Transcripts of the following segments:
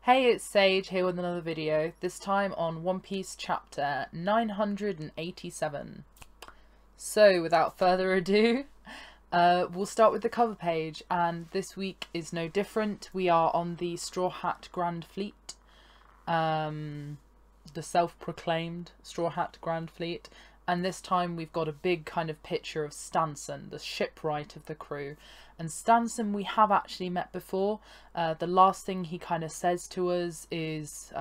Hey, it's Sage here with another video, this time on One Piece chapter 987. So, without further ado, we'll start with the cover page, and this week is no different. We are on the Straw Hat Grand Fleet, the self-proclaimed Straw Hat Grand Fleet, and this time we've got a big kind of picture of Stanson, the shipwright of the crew. And Stanson we have actually met before. The last thing he kind of says to us is,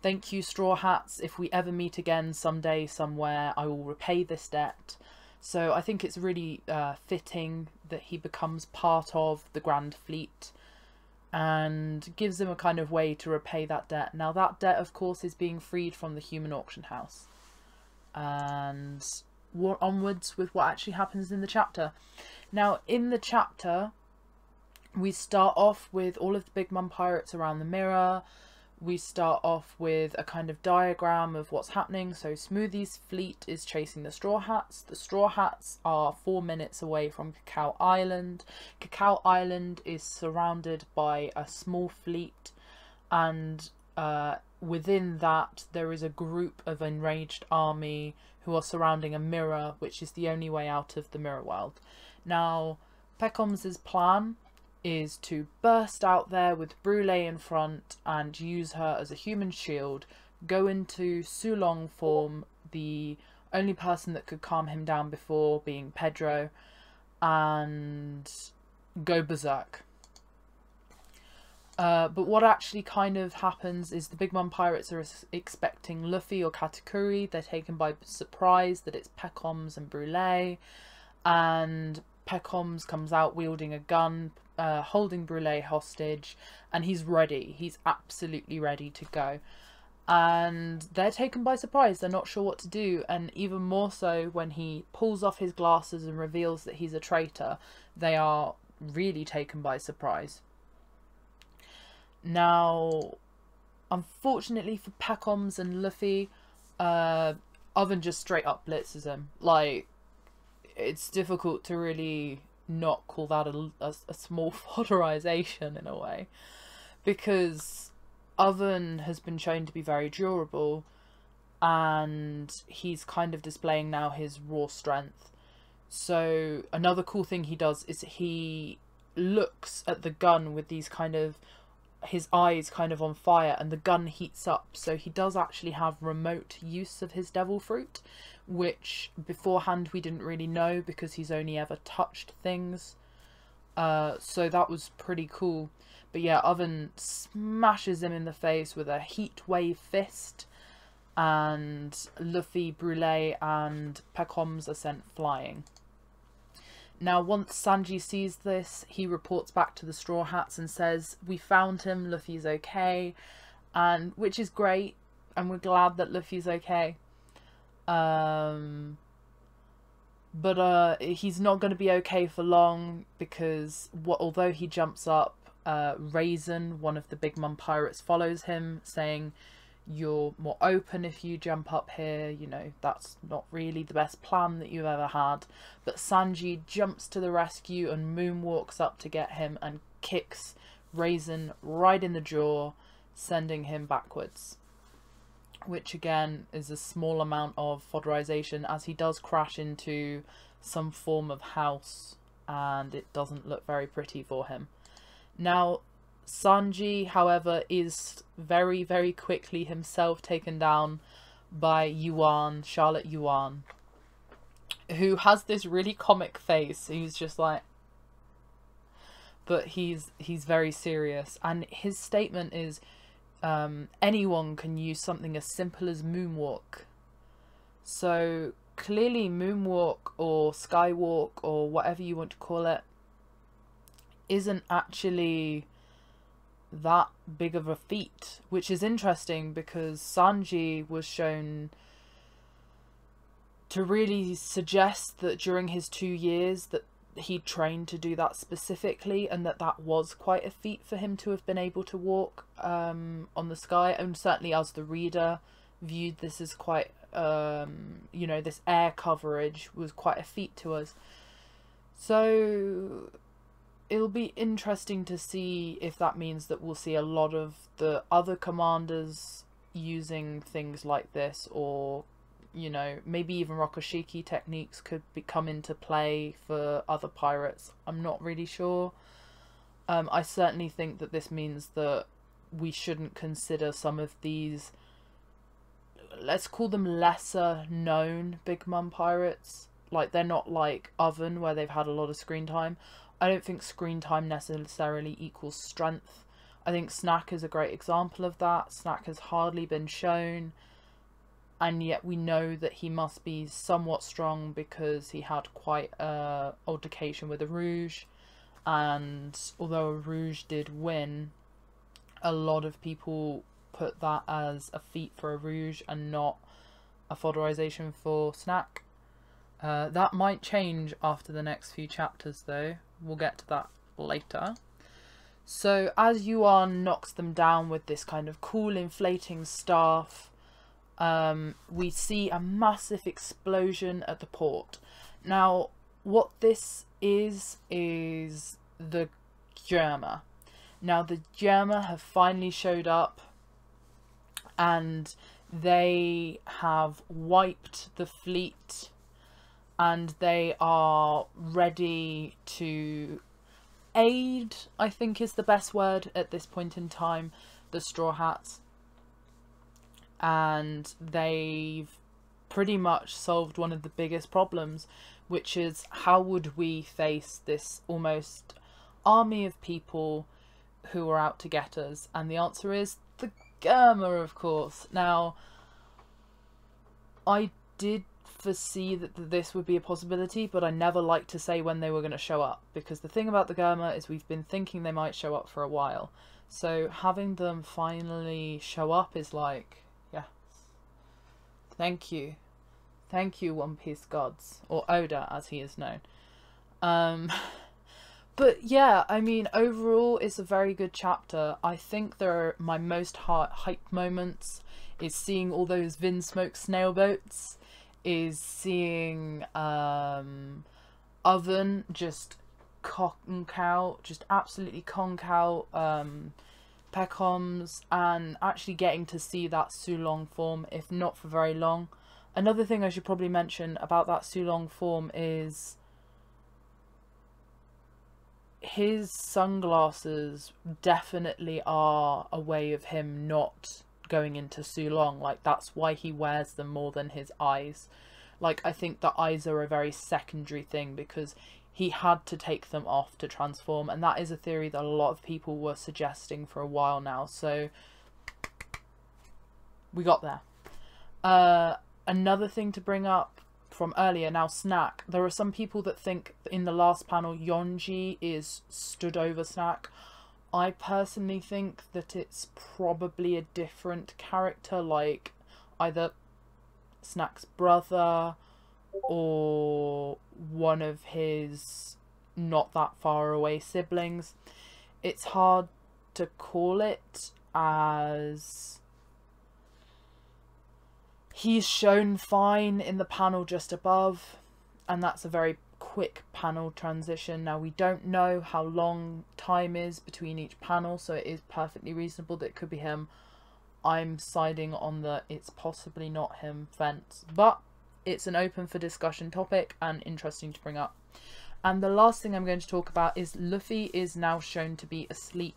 thank you, Straw Hats. If we ever meet again someday, somewhere, I will repay this debt. So I think it's really fitting that he becomes part of the Grand Fleet and gives them a kind of way to repay that debt. Now that debt, of course, is being freed from the human auction house. And onwards with what actually happens in the chapter. Now, in the chapter, we start off with all of the Big Mom pirates around the mirror. We start off with a kind of diagram of what's happening. So Smoothie's fleet is chasing the Straw Hats. The Straw Hats are 4 minutes away from Cacao Island. Cacao Island is surrounded by a small fleet, and within that there is a group of enraged army who are surrounding a mirror, which is the only way out of the mirror world. Now, Peckhams' plan is to burst out there with Brule in front and use her as a human shield, go into Sulong form, the only person that could calm him down before being Pedro, and go berserk. But what actually kind of happens is the Big Mom pirates are expecting Luffy or Katakuri. They're taken by surprise that it's Peckhams and Brule, and Peckhams comes out wielding a gun, holding Brule hostage, and he's ready. He's absolutely ready to go. And they're taken by surprise. They're not sure what to do, and even more so when he pulls off his glasses and reveals that he's a traitor, they are really taken by surprise. Now, unfortunately for Peckhams and Luffy, Oven just straight up blitzes him. Like, it's difficult to really not call that a small fodderization in a way, because Oven has been shown to be very durable, and he's kind of displaying now his raw strength. So another cool thing he does is he looks at the gun with these kind of, his eyes kind of on fire, and the gun heats up. So he does actually have remote use of his devil fruit, which beforehand we didn't really know because he's only ever touched things. So that was pretty cool. But yeah, Oven smashes him in the face with a heat wave fist, and Luffy, Brule and Peckhams are sent flying. Now, once Sanji sees this, he reports back to the Straw Hats and says, we found him, Luffy's okay, and which is great, and we're glad that Luffy's okay. But he's not going to be okay for long, because although he jumps up, Raisin, one of the Big Mom pirates, follows him, saying, you're more open if you jump up here, you know, that's not really the best plan that you've ever had. But Sanji jumps to the rescue and moonwalks up to get him and kicks Raisin right in the jaw, sending him backwards. Which again is a small amount of fodderization, as he does crash into some form of house and it doesn't look very pretty for him. Now, Sanji, however, is very, very quickly himself taken down by Yuan, Charlotte Yuan, who has this really comic face. He's just like, but he's very serious, and his statement is, anyone can use something as simple as moonwalk. So clearly moonwalk or skywalk or whatever you want to call it isn't actually that big of a feat, which is interesting because Sanji was shown to really suggest that during his 2 years that he trained to do that specifically, and that was quite a feat for him to have been able to walk on the sky. And certainly as the reader viewed this as quite you know, this air coverage was quite a feat to us. So it'll be interesting to see if that means that we'll see a lot of the other commanders using things like this, or, you know, maybe even Rokoshiki techniques could come into play for other pirates. I'm not really sure. I certainly think that this means that we shouldn't consider some of these, let's call them lesser known Big Mum pirates. Like, they're not like Oven, where they've had a lot of screen time. I don't think screen time necessarily equals strength. I think Snack is a great example of that. Snack has hardly been shown, and yet we know that he must be somewhat strong because he had quite a altercation with a Rouge. And although a Rouge did win, a lot of people put that as a feat for a Rouge and not a fodderization for Snack. That might change after the next few chapters though. We'll get to that later. So as Yuan knocks them down with this kind of cool inflating staff, we see a massive explosion at the port. Now, what this is the Germa. Now, the Germa have finally showed up, and they have wiped the fleet, and they are ready to aid, I think is the best word at this point in time, the Straw Hats. And they've pretty much solved one of the biggest problems, which is how would we face this almost army of people who are out to get us? And the answer is the Germa, of course. Now, I did foresee that this would be a possibility, but I never liked to say when they were going to show up, because the thing about the Germa is we've been thinking they might show up for a while. So having them finally show up is like, yes, thank you. Thank you, One Piece gods, or Oda as he is known. But yeah, I mean, overall it's a very good chapter. I think my most hype moments is seeing all those Vinsmoke snail boats, is seeing Oven just conk out, just absolutely conk out Pecoms, and actually getting to see that Sulong form, if not for very long. Another thing I should probably mention about that Sulong form is his sunglasses definitely are a way of him not going into Sulong. Like, that's why he wears them more than his eyes. Like, I think the eyes are a very secondary thing because he had to take them off to transform, and that is a theory that a lot of people were suggesting for a while now, so we got there. Another thing to bring up from earlier, now Snack. There are some people that think in the last panel Yonji is stood over Snack. I personally think that it's probably a different character, like either Snack's brother or one of his not that far away siblings. It's hard to call it, as he's shown fine in the panel just above, and that's a very quick panel transition. Now, we don't know how long time is between each panel, so it is perfectly reasonable that it could be him. I'm siding on the it's possibly not him fence, but it's an open for discussion topic and interesting to bring up. And the last thing I'm going to talk about is Luffy is now shown to be asleep.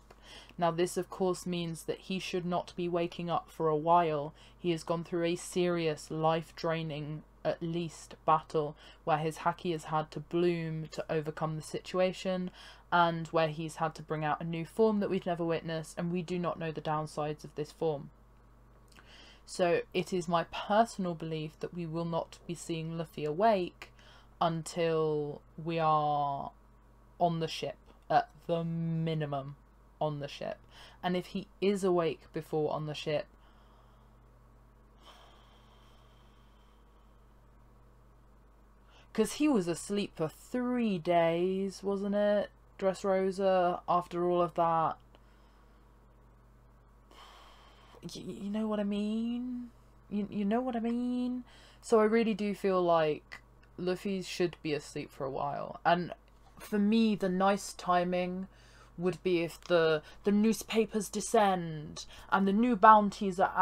Now, this of course means that he should not be waking up for a while. He has gone through a serious, life-draining, at least, battle where his haki has had to bloom to overcome the situation, and where he's had to bring out a new form that we've never witnessed, and we do not know the downsides of this form. So it is my personal belief that we will not be seeing Luffy awake until we are on the ship, at the minimum on the ship. And if he is awake before on the ship, because he was asleep for 3 days, wasn't it, Dressrosa, after all of that? You know what I mean? You know what I mean? So I really do feel like Luffy should be asleep for a while. And for me, the nice timing would be if the newspapers descend and the new bounties are